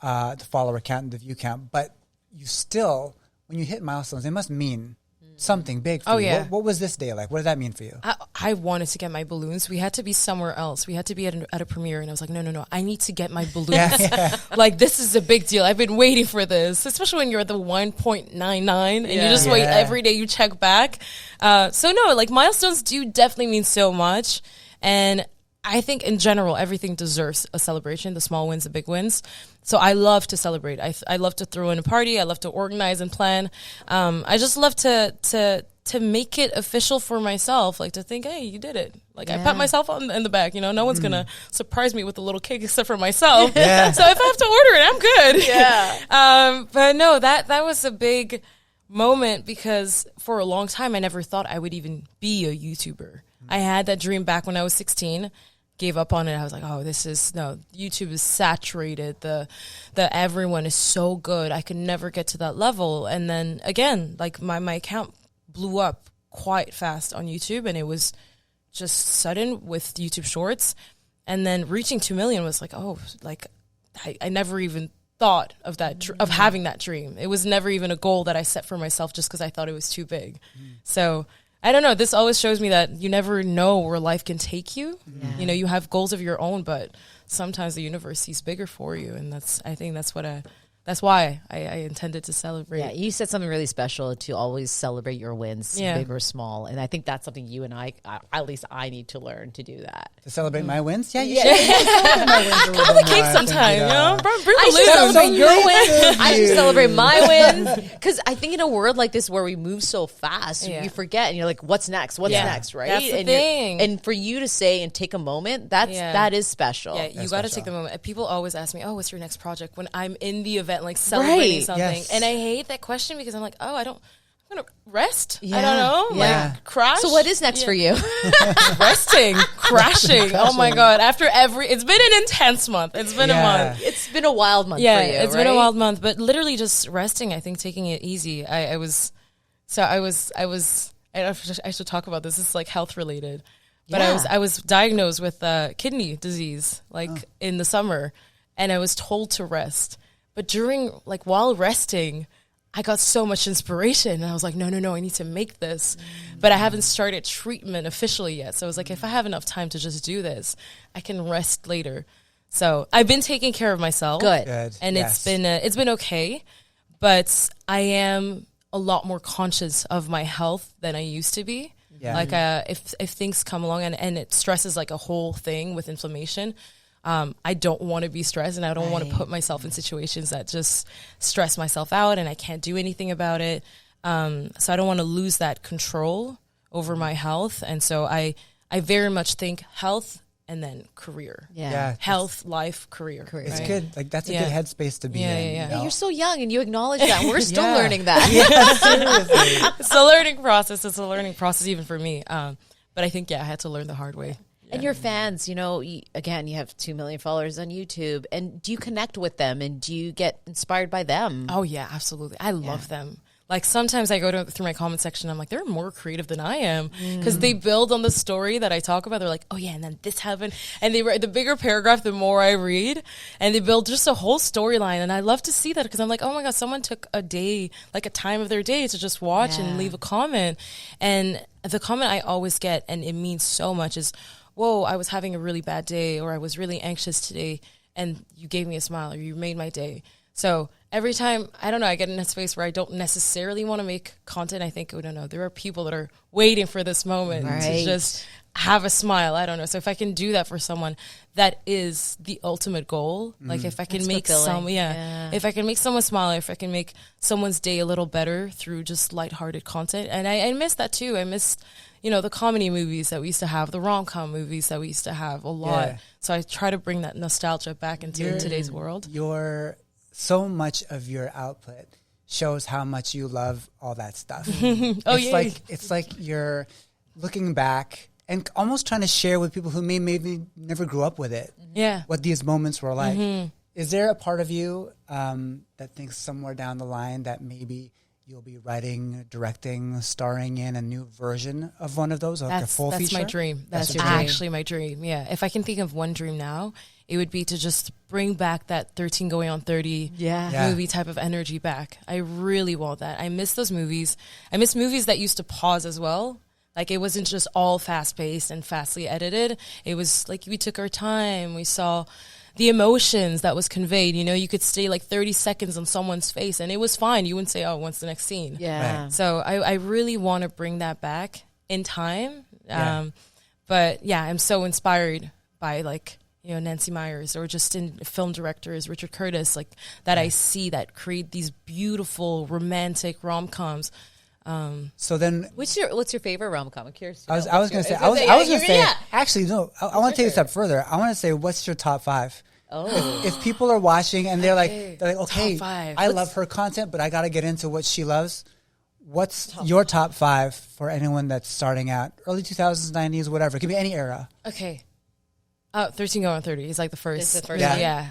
C: the follower count and the view count, but you still, when you hit milestones, it must mean something big for you.
A: Yeah.
C: What was this day like? What did that mean for you?
A: I wanted to get my balloons. We had to be somewhere else. We had to be at a premiere, and I was like, no. I need to get my balloons. Like, this is a big deal. I've been waiting for this, especially when you're at the 1.99 and you just wait every day. You check back. So no, like milestones do definitely mean so much, and I think in general everything deserves a celebration. The small wins, the big wins. So I love to celebrate. I love to throw in a party. I love to organize and plan. I just love to make it official for myself, like to think, hey, you did it. Like I pat myself in the back. No one's gonna surprise me with a little cake except for myself. So if I have to order it, I'm good. But no, that was a big moment because for a long time I never thought I would even be a YouTuber. I had that dream back when I was 16. Gave up on it. I was like, YouTube is saturated. The everyone is so good. I could never get to that level. And then again, like my account blew up quite fast on YouTube, and it was just sudden with YouTube Shorts. And then reaching 2 million was like, I never even thought of that of having that dream. It was never even a goal that I set for myself just because I thought it was too big. So I don't know. This always shows me that you never know where life can take you. You have goals of your own, but sometimes the universe sees bigger for you, and I think that's why I intended to celebrate.
B: Yeah, you said something really special to always celebrate your wins, big or small, and I think that's something you and I at least I need to learn to do that.
C: To celebrate my wins? Yeah, you should.
A: Call the cake sometime, Bring
B: I should celebrate your wins. I should celebrate my wins. Because I think in a world like this where we move so fast, you forget, and you're like, what's next? What's next, right?
A: That's the thing.
B: And for you to say and take a moment, that is special.
A: Yeah, you got to take the moment. People always ask me, what's your next project? When I'm in the event, like celebrating something. And I hate that question because I'm like, I'm going to rest. I don't know. Like crash.
B: So what is next for you?
A: Resting, crashing. Oh my God. It's been an intense month. It's been a month.
B: It's been a wild month for you,
A: it's been a wild month, but literally just resting, I think taking it easy. I should talk about this. It's like health related. But I was diagnosed with kidney disease in the summer, and I was told to rest. But while resting, I got so much inspiration, and I was like, no, I need to make this. But I haven't started treatment officially yet. So I was like, if I have enough time to just do this, I can rest later. So I've been taking care of myself.
B: Good.
A: And it's been okay. But I am a lot more conscious of my health than I used to be. Yeah. Like if things come along and stress is like a whole thing with inflammation, I don't want to be stressed, and I don't want to put myself in situations that just stress myself out and I can't do anything about it. So I don't want to lose that control over my health. And so I very much think health and then career.
B: Yeah.
A: Health, life, career.
C: It's good. Like that's a good headspace to be in.
B: Yeah. You're so young and you acknowledge that. We're still learning that.
C: Seriously.
A: It's a learning process. It's a learning process even for me. But I think, I had to learn the hard way.
B: And your fans, you have 2 million followers on YouTube. And do you connect with them and do you get inspired by them?
A: Oh, yeah, absolutely. I love them. Like sometimes I go through my comment section, I'm like, they're more creative than I am because they build on the story that I talk about. They're like, oh yeah, and then this happened. And they write the bigger paragraph, the more I read, and they build just a whole storyline. And I love to see that because I'm like, oh my God, someone took a day, like a time of their day to just watch and leave a comment. And the comment I always get, and it means so much, is, whoa, I was having a really bad day, or I was really anxious today, and you gave me a smile, or you made my day. So every time, I don't know, I get in a space where I don't necessarily want to make content, I think, there are people that are waiting for this moment to just have a smile. I don't know. So if I can do that for someone, that is the ultimate goal. Like if I can make if I can make someone smile, if I can make someone's day a little better through just lighthearted content. And I miss that too. I miss, the comedy movies that we used to have, the rom-com movies that we used to have a lot. Yeah. So I try to bring that nostalgia back into today's world.
C: So much of your output shows how much you love all that stuff. It's like you're looking back and almost trying to share with people who maybe never grew up with it.
A: Yeah.
C: What these moments were like. Mm-hmm. Is there a part of you that thinks somewhere down the line that maybe you'll be writing, directing, starring in a new version of one of those, like a full feature?
A: That's my dream. That's actually my dream. Yeah. If I can think of one dream now, it would be to just bring back that 13 going on 30 movie type of energy back. I really want that. I miss those movies. I miss movies that used to pause as well. Like, it wasn't just all fast-paced and fastly edited. It was like we took our time. We saw the emotions that was conveyed. You could stay like 30 seconds on someone's face, and it was fine. You wouldn't say, oh, when's the next scene?
B: Yeah.
C: Right.
A: So I really want to bring that back in time. But, yeah, I'm so inspired by, like, Nancy Meyers, or just in film directors, Richard Curtis, like, that I see that create these beautiful, romantic rom-coms.
C: So then,
B: what's your favorite rom-com? I'm curious.
C: I was going to say. I was going to say. Actually, no. I want to take it a step further. I want to say, what's your top 5?
B: Oh,
C: if people are watching and they're like, okay, I love her content, but I got to get into what she loves. What's your top 5 for anyone that's starting out, early 2000s, 90s, whatever? It could be any era.
A: Okay. 13 going on 30 is like the first.
B: It's the first
A: Yeah.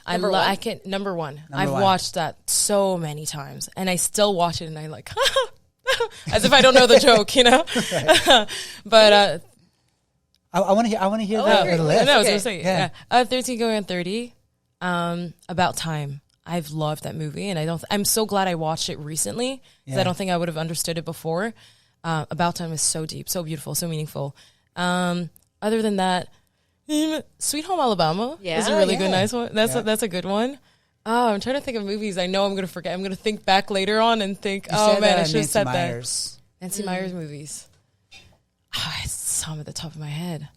A: Number one. I've watched that so many times, and I still watch it, and I'm like, as if I don't know the joke, But
C: I want to hear the list.
A: I was going to say, 13 going on 30. About Time. I've loved that movie, and I'm so glad I watched it recently, because I don't think I would have understood it before. About Time is so deep, so beautiful, so meaningful. Other than that, Sweet Home Alabama is a really good, nice one. That's a good one. Oh, I'm trying to think of movies I know I'm going to forget. I'm going to think back later on and think, I should have said that. Nancy Meyers movies. Oh, it's some at the top of my head.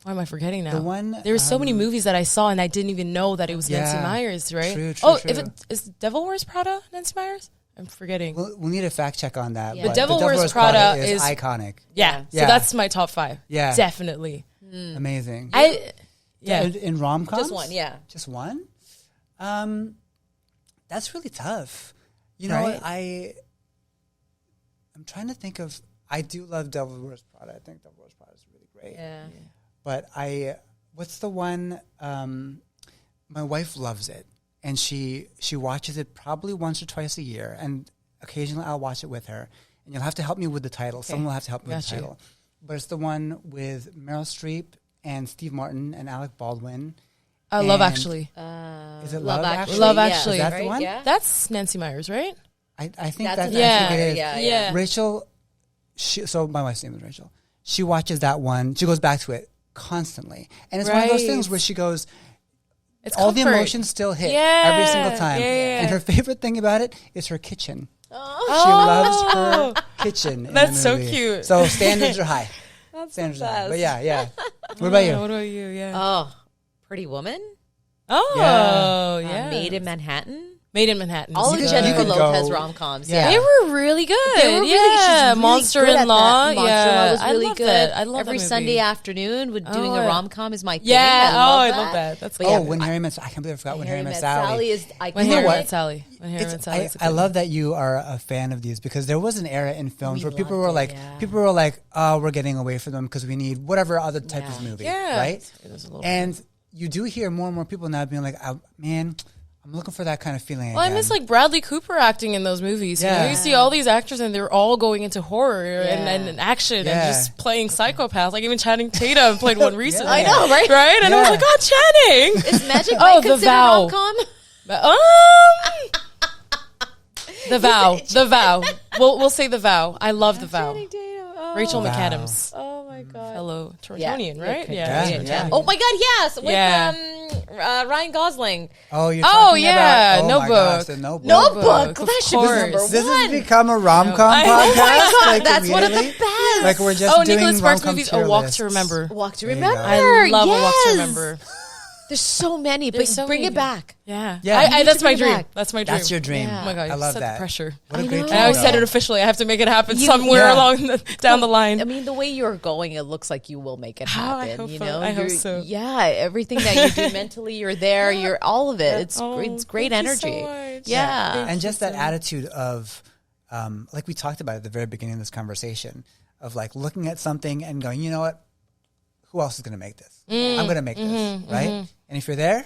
A: Why am I forgetting now? There were so many movies that I saw, and I didn't even know that it was Nancy Meyers, right?
C: True.
A: Is Devil Wears Prada Nancy Meyers? I'm forgetting.
C: We'll need a fact check on that.
A: Yeah. The Devil Wears Prada is
C: iconic.
A: Yeah. So that's my top 5. Yeah. Definitely.
C: Amazing. In rom-coms?
B: Just one,
C: Just one? That's really tough.
B: Right?
C: I'm trying to think of. I do love Devil Wears Prada. I think Devil Wears Prada is really great.
B: Yeah.
C: But what's the one? My wife loves it, and she watches it probably once or twice a year, and occasionally I'll watch it with her. And you'll have to help me with the title. Okay. Someone will have to help me with the title. But it's the one with Meryl Streep and Steve Martin and Alec Baldwin.
A: Love Actually.
C: Is it Love Actually?
A: Love Actually.
C: Is that the one?
B: Yeah.
A: That's Nancy Meyers, right?
C: I think that's
B: it is.
A: Yeah.
C: Rachel, so my wife's name is Rachel. She watches that one. She goes back to it constantly. And it's one of those things where she goes, all the emotions still hit every single time.
A: Yeah.
C: And her favorite thing about it is her kitchen. She loves her kitchen.
A: That's so cute.
C: So standards are high.
B: Standards are high.
C: But yeah. What about you?
A: What about you? Yeah.
B: Oh, Pretty Woman.
A: Oh, yeah.
B: Made in Manhattan.
A: Made in Manhattan.
B: All of Jennifer Lopez rom-coms. Yeah.
A: They were really good.
B: They were really,
A: Monster-in-Law.
B: Monster-in-Law was really good.
A: I love
B: Every Sunday afternoon, doing a rom-com is my thing.
A: Yeah. I love that. That's
C: cool. When Harry Met Sally. I can't believe I forgot When Harry Met Sally.
B: Is iconic.
A: When Harry Met Sally. When Harry Met Sally.
C: I love that you are a fan of these, because there was an era in films where people were like, oh, we're getting away from them because we need whatever other type of movie, right? And you do hear more and more people now being like, man, I'm looking for that kind of feeling again.
A: I miss like Bradley Cooper acting in those movies. You see all these actors and they're all going into horror and action and just playing psychopaths. Like even Channing Tatum played one recently.
B: I know, right?
A: Right? And I was like, Channing!
B: Is Magic Mike considered rom-com?
A: The Vow. We'll say The Vow. I love The Vow. Rachel McAdams.
B: Oh my God.
A: Fellow Torontonian, right?
C: Yeah.
B: Oh my God, yes. With Ryan Gosling.
C: Oh, you're talking about,
A: Notebook.
C: My gosh, the Notebook.
B: Notebook.
A: Of
B: That should be
A: course.
B: number one.
C: This has become a rom-com podcast.
B: Oh my God,
C: like,
B: that's one of the
C: immediately.
B: best.
C: Like we're just doing
A: Nicholas Sparks
C: rom-com
A: movies.
C: tier
A: A Walk
C: lists.
A: to Remember.
B: Walk to
C: There you
B: Remember.
C: go.
A: I love
B: yes.
A: A Walk to Remember.
B: There's so many,
A: There's
B: but
A: so
B: bring
A: many.
B: it back.
A: Yeah.
C: Yeah.
A: That's my
B: bring it
A: dream.
B: back.
A: That's my dream.
C: That's your dream.
B: Yeah.
A: Oh my God.
C: I love
A: set
C: that.
A: the pressure.
C: What a
B: I
C: great
B: know.
C: dream.
A: I always said
C: though.
A: it officially. I have to make it happen somewhere down the line.
B: I mean, the way you're going, it looks like you will make it
A: I
B: happen.
A: hope
B: You
A: so.
B: know,
A: I hope
B: You're-
A: so.
B: Yeah, everything that you do mentally, you're there. You're all of it. It's great
A: thank you so
B: energy.
A: much.
B: Yeah.
A: Thank
C: And just
A: you
C: that
A: so much.
C: attitude of, like we talked about at the very beginning of this conversation, of like looking at something and going, you know what? Who else is going to make this? I'm going to make this, right? And if you're there,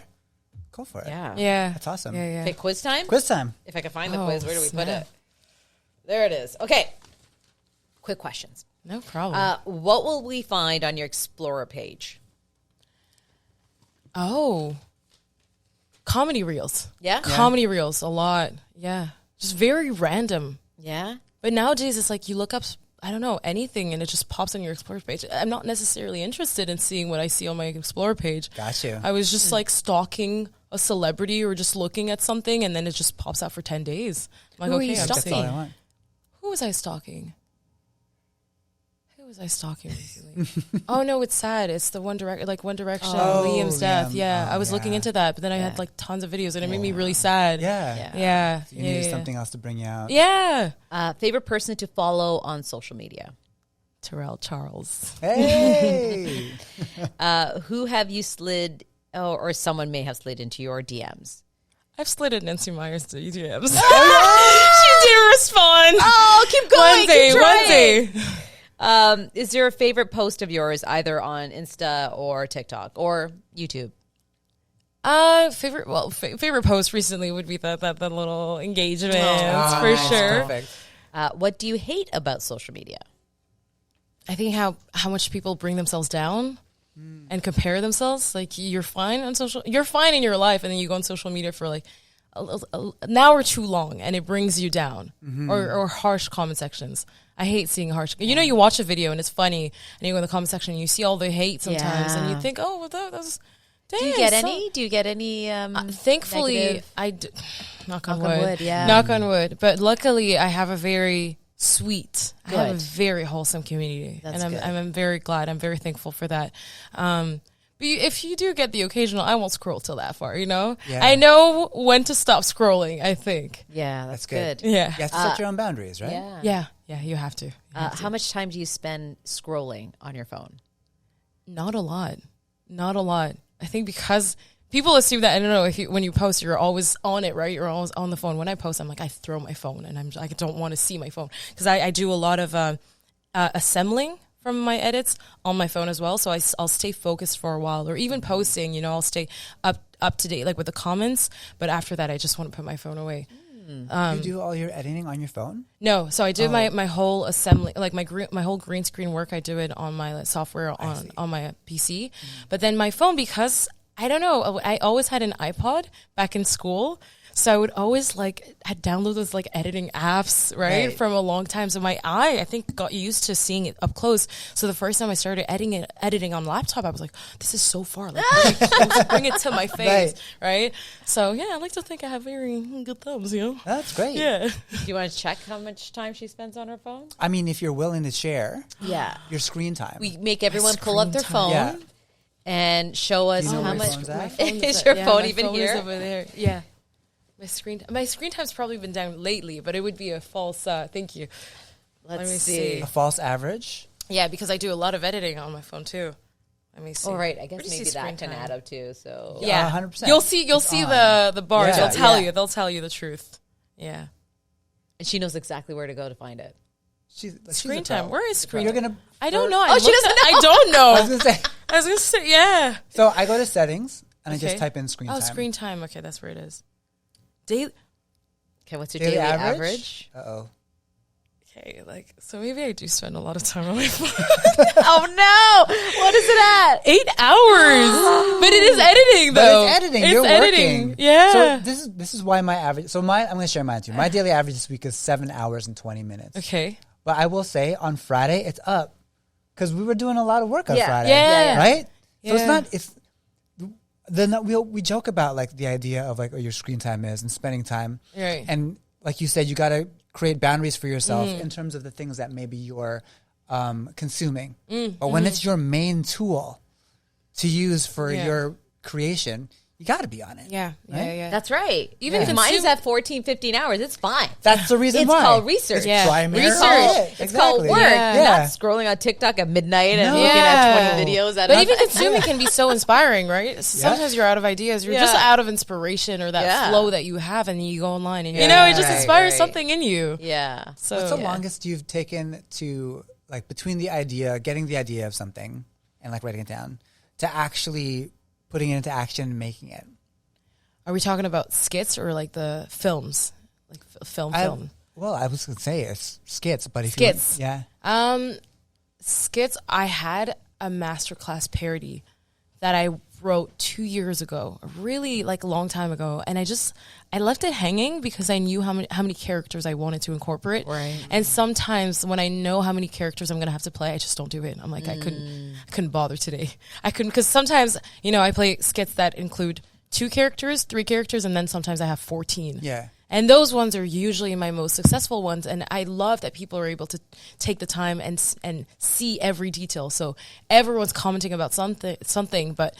C: go for it.
B: Yeah.
A: Yeah.
C: That's awesome.
A: Yeah, yeah.
B: Okay, quiz time.
C: Quiz time.
B: If I can find the
A: Oh,
B: quiz, where do we put
A: snap.
B: it? There it is. Okay. Quick questions.
A: No problem.
B: What will we find on your Explorer page?
A: Comedy reels.
B: Yeah?
A: Comedy reels. A lot. Yeah. Just very random.
B: Yeah.
A: But nowadays, it's like you look up, I don't know, anything, and it just pops on your Explorer page. I'm not necessarily interested in seeing what I see on my Explorer page.
C: Got you.
A: I was just like stalking a celebrity or just looking at something, and then it just pops out for 10 days. I'm like,
B: Who are
A: okay,
B: you
A: I'm
C: That's all I
A: seeing.
C: want.
A: Who was I stalking? Who was I stalking recently? Oh no, it's sad. It's the One Direction,
C: Oh,
A: Liam's death.
C: Liam.
A: Yeah,
C: Oh,
A: I was looking
C: yeah.
A: into that, but then I had like tons of videos, and it made me really sad.
C: Yeah.
A: yeah,
C: You needed something else to bring you out.
A: Yeah.
B: Favorite person to follow on social media?
A: Terrell Charles.
C: Hey.
B: Who have you slid, or someone may have slid into your DMs?
A: I've slid in Nancy Meyer's DMs. She didn't respond.
B: Oh, keep going.
A: One day.
B: Is there a favorite post of yours, either on Insta or TikTok or YouTube?
A: Favorite post recently would be the little engagement
C: Ah,
A: for
C: nice.
A: sure.
C: Perfect.
B: What do you hate about social media?
A: I think how much people bring themselves down and compare themselves. Like you're fine in your life, and then you go on social media for like an hour too long, and it brings you down. Or harsh comment sections. I hate seeing harsh. You know, you watch a video and it's funny, and you go in the comment section and you see all the hate sometimes, and you think, oh, well, that was. Dang,
B: Do you get any? Do you get any?
A: Thankfully,
B: negative?
A: I do. Knock on
B: Knock on
A: wood.
B: wood, yeah.
A: Knock on wood. But luckily, I have a very sweet, I have a
B: Good.
A: very wholesome community.
B: That's
A: and
B: good.
A: I'm very glad. I'm very thankful for that. But if you do get the occasional, I won't scroll till that far, you know?
C: Yeah.
A: I know when to stop scrolling, I think.
B: Yeah, that's
C: good.
B: good.
A: Yeah.
C: You have to set your own boundaries, right?
B: Yeah.
A: Yeah, you have to.
B: How much time do you spend scrolling on your phone?
A: Not a lot. Not a lot. I think because people assume that, I don't know, when you post, you're always on it, right? You're always on the phone. When I post, I'm like, I throw my phone, and I don't want to see my phone. Because I do a lot of assembling from my edits on my phone as well. So I'll stay focused for a while, or even posting, I'll stay up to date, like with the comments. But after that, I just want to put my phone away.
C: You do all your editing on your phone?
A: No, so I do my whole assembly, like my whole green screen work. I do it on my software on my PC, but then my phone, because I don't know, I always had an iPod back in school, so I would always I'd download those editing apps right from a long time. So my eye, I think, got used to seeing it up close. So the first time I started editing on laptop, I was like, this is so far. Bring it to my face, right? So yeah, I like to think I have very good thumbs,
C: That's great.
A: Yeah.
B: Do you want to check how much time she spends on her phone?
C: I mean, if you're willing to share your screen time.
B: We make everyone pull up their
A: screen
B: phone
C: Yeah.
B: and show us
C: Do you know
B: how
C: where your
B: much.
C: phone's at?
B: Is your phone
A: my
B: even
A: phone
B: here?
A: is over there. Yeah. My screen time's probably been down lately, but it would be a false. Thank you. Let me see.
C: A false average?
A: Yeah, because I do a lot of editing on my phone too. Let me see.
B: Oh, right. I guess
A: Where do you
B: maybe
A: see
B: that
A: screen
B: can
A: time?
B: add up too. So
A: Yeah,
C: 100%.
A: You'll see the bars.
C: Yeah.
A: They'll tell you the truth. Yeah.
B: and she knows exactly where to go to find it.
C: She's
A: Screen
C: a pro.
A: time. Where is screen
C: You're
A: time?
C: gonna.
A: I don't know.
B: Oh, she doesn't know.
A: I don't know.
C: I was gonna say.
A: I was gonna say yeah.
C: So I go to settings and I
A: Okay.
C: just type in screen time.
A: Oh, screen time. Okay, that's where it is. Daily.
B: Okay, what's your
C: Daily
B: daily
C: average?
B: average?
C: Uh-oh.
A: Okay, so maybe I do spend a lot of time on my phone.
B: Oh no! What is it at?
A: 8 hours, but it is editing
C: But
A: though.
C: it's editing.
A: It's
C: You're
A: editing.
C: working.
A: Yeah.
C: So this is why my average. So I'm going to share mine too. My daily average this week is 7 hours and 20 minutes.
A: Okay.
C: But I will say on Friday it's up because we were doing a lot of work on Friday.
A: Yeah.
C: Right. So it's
A: Yeah.
C: not. It's then we joke about like the idea of like what your screen time is and spending time.
A: Right.
C: And like you said, you got to create boundaries for yourself in terms of the things that maybe you're consuming. But when it's your main tool to use for your creation, you got to be on it.
A: Yeah,
C: right?
A: yeah.
B: That's right. Even if mine's at 14, 15 hours, it's fine.
C: That's the reason why.
B: It's called research.
A: Yeah.
C: Research.
B: It's called work.
C: Yeah.
B: Not scrolling on TikTok at midnight and looking at 20 videos.
A: But even consuming can be so inspiring, right? Sometimes you're out of ideas. You're just out of inspiration or that flow that you have, and you go online and, it just inspires something in you.
B: Yeah.
A: So
C: what's the longest you've taken to, like, between the idea, getting the idea of something and, like, writing it down, to actually putting it into action and making it?
A: Are we talking about skits or like the films, like film?
C: Well, I was going to say it's skits, but if
A: skits,
C: skits.
A: I had a masterclass parody that I wrote 2 years ago, a really like long time ago, and I left it hanging because I knew how many characters I wanted to incorporate.
B: Right.
A: And sometimes when I know how many characters I'm gonna have to play, I just don't do it. I'm like, I couldn't bother today. I couldn't, because sometimes I play skits that include 2 characters, 3 characters, and then sometimes I have 14.
C: Yeah.
A: And those ones are usually my most successful ones. And I love that people are able to take the time and see every detail. So everyone's commenting about something, but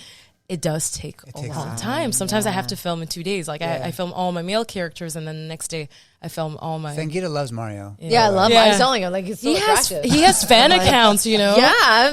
A: it does take a long time. Sometimes I have to film in 2 days. Like I film all my male characters, and then the next day I film all my...
C: Sangita loves Mario.
B: Yeah, I love Mario. I was telling him, like, he's so attractive.
A: He has fan accounts,
B: Yeah,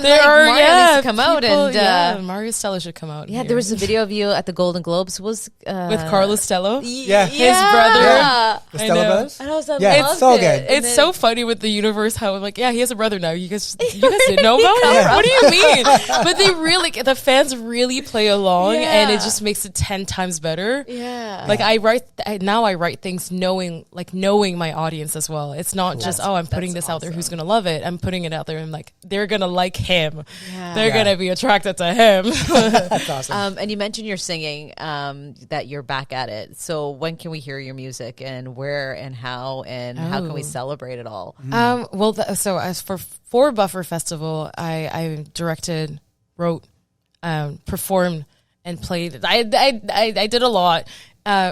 B: Mario needs to come out. And
A: Marie Stella should come out.
B: Yeah, there was a video of you at the Golden Globes. With
A: Carlos Stella.
C: Yeah.
A: His brother.
C: The Stella brothers?
B: And I was like,
C: it's so good.
A: It's so funny with the universe how I'm like, he has a brother now. You guys didn't know about him? What do you mean? But the fans really play along, and it just makes it 10 times better.
B: Yeah.
A: Like I write things knowing my audience as well. It's not just, I'm putting this out there, who's going to love it. I'm putting it out there and like, they're going to like him. Yeah. They're going to be attracted to him.
C: That's awesome.
B: And you mentioned your singing, that you're back at it. So when can we hear your music, and where and how can we celebrate it all?
A: So as for Buffer Festival, I directed, wrote, performed, and played. I did a lot.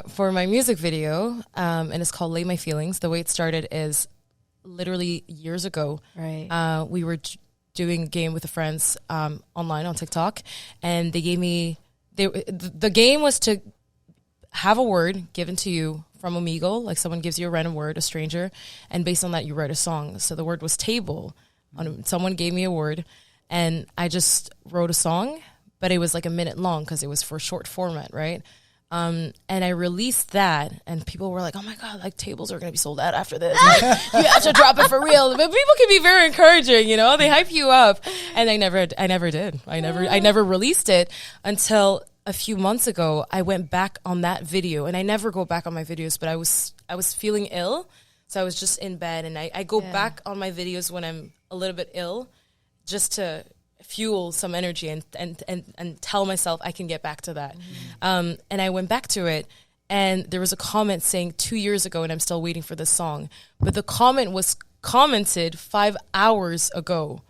A: For my music video, and it's called Lay My Feelings. The way it started is literally years ago.
B: Right.
A: We were doing a game with the friends online on TikTok, and they gave me... The game was to have a word given to you from Omegle, like someone gives you a random word, a stranger, and based on that, you write a song. So the word was table. Someone gave me a word, and I just wrote a song, but it was like a minute long because it was for short format, right? And I released that, and people were like, "Oh my god, like tables are gonna be sold out after this. Like, you have to drop it for real." But people can be very encouraging, they hype you up. And I never did. I never released it until a few months ago. I went back on that video, and I never go back on my videos, but I was feeling ill, so I was just in bed, and I go back on my videos when I'm a little bit ill, just to fuel some energy and tell myself I can get back to that. And I went back to it, and there was a comment saying 2 years ago, and I'm still waiting for this song. But the comment was commented 5 hours ago.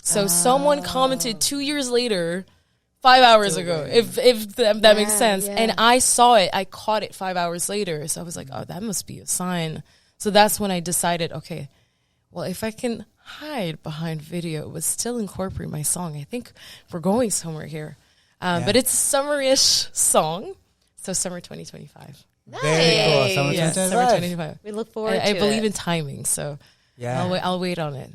A: So someone commented 2 years later, 5 hours ago, if that makes sense. Yeah. And I saw it, I caught it 5 hours later. So I was like, oh, that must be a sign. So that's when I decided, okay, well, if I can hide behind video but still incorporate my song, I think we're going somewhere here. But it's a summer-ish song, so summer 2025.
B: Nice.
C: Very cool.
A: Summer 2025.
B: We look forward to
A: I
B: it.
A: believe in timing, so I'll wait on it.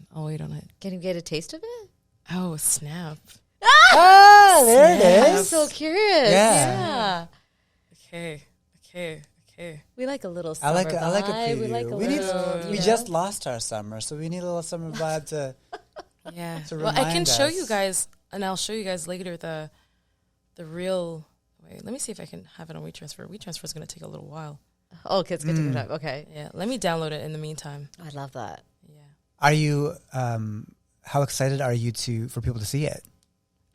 B: Can you get a taste of it?
A: Oh, snap.
C: Ah, there it is.
B: I'm so curious.
C: Yeah.
A: Okay.
B: We like a little summer
C: I like a preview.
B: We like a little.
C: We just lost our summer, so we need a little summer vibe to. To
A: well, I can show
C: us.
A: you guys, and I'll show you guys later the real. Wait, let me see if I can have it on WeTransfer. WeTransfer is going to take a little while.
B: Oh, it's going to take time. Okay.
A: Yeah, let me download it in the meantime.
B: I love that.
A: Yeah.
C: Are you? How excited are you for people to see it?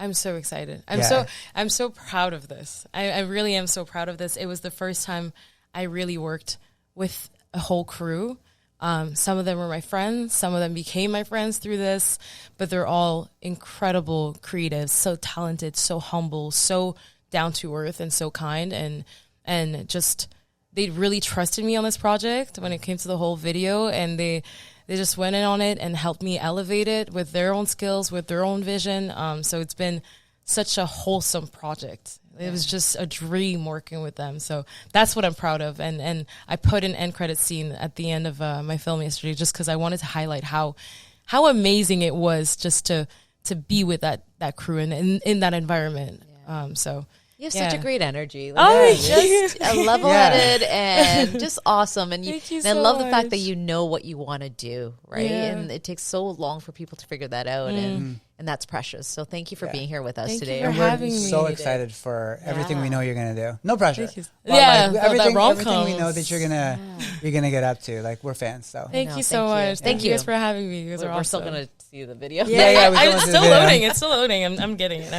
A: I'm so excited. I'm so proud of this. I really am so proud of this. It was the first time I really worked with a whole crew. Some of them were my friends. Some of them became my friends through this, but they're all incredible creatives, so talented, so humble, so down to earth and so kind, and just they really trusted me on this project when it came to the whole video, and they just went in on it and helped me elevate it with their own skills, with their own vision. So it's been such a wholesome project. It was just a dream working with them. So that's what I'm proud of. And I put an end credit scene at the end of my film yesterday just because I wanted to highlight how amazing it was just to be with that crew and in that environment. So
B: you have such a great energy.
A: Just
B: level-headed and just awesome. And
A: Thank you
B: and I love the fact
A: much.
B: that you know what you want to do, right?
A: Yeah.
B: And it takes so long for people to figure that out, and that's precious. So thank you for being here with us
A: Thank you
B: today.
A: for
C: And we're
A: having me.
C: so excited for everything we know you're gonna do. No pressure.
A: Thank you.
C: But,
A: Yeah,
C: like,
A: that
C: everything
A: rom-coms.
C: we know that you're gonna get up to. Like, we're fans. So
A: Thank you so
B: thank you.
A: much.
B: Thank
A: Thank you
B: you.
A: guys for having me. You guys are
B: We're still
A: awesome.
B: going to see the video.
C: Yeah, we
A: it's
C: still
A: still
C: do.
A: loading. It's still loading. I'm getting it.